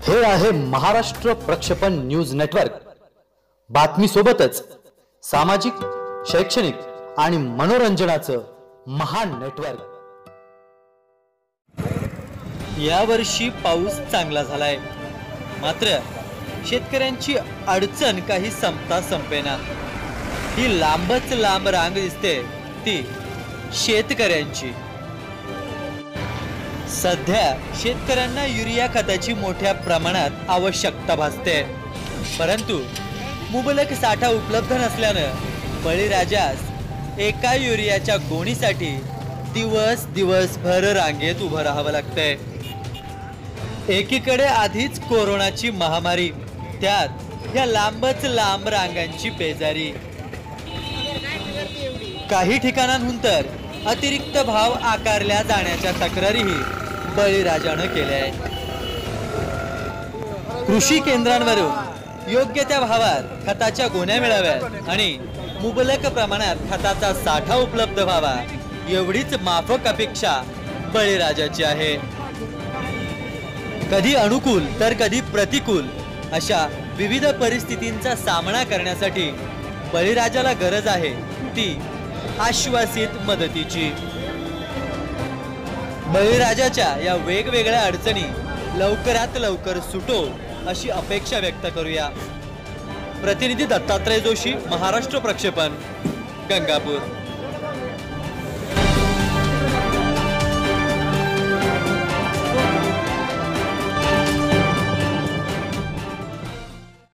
हे आहे महाराष्ट्र प्रक्षेपण न्यूज नेटवर्क। बातमी सोबतच सामाजिक, शैक्षणिक आणि मनोरंजनाचं महान नेटवर्क। या वर्षी पाऊस चांगला झालाय, मात्र शेतकऱ्यांची अडचण काही संपता संपेना। ही लांबच लांब रांग दिसते ती शेतकऱ्यांची। सध्या शेतकऱ्यांना युरिया खताची मोठ्या प्रमाणात आवश्यकता भासते, परंतु मुबलक साठा उपलब्ध नसल्यानं बळीराजास एका युरियाच्या गोणीसाठी दिवसभर रांगेत उभं राहावं लागतंय। एकीकडे आधीच कोरोनाची महामारी, त्यात या लांबच लांब रांगांची बेजारी। काही ठिकाणांहून तर अतिरिक्त भाव आकारल्या जाण्याच्या तक्रारीही बळीराजानं केल्या आहेत। कृषी केंद्रांवरून योग्य त्या भावात खताच्या गोण्या मिळाव्यात आणि मुबलक प्रमाणात खताचा साठा उपलब्ध व्हावा, एवढीच माफक अपेक्षा बळीराजाची आहे। कधी अनुकूल तर कधी प्रतिकूल अशा विविध परिस्थितींचा सामना करण्यासाठी बळीराजाला गरज आहे ती आश्वासित मदतीची। बळीराजाच्या या वेगवेगळ्या अडचणी लवकरात लवकर सुटो अशी अपेक्षा व्यक्त करूया। प्रतिनिधी दत्तात्रय जोशी, महाराष्ट्र प्रक्षेपण, गंगापूर।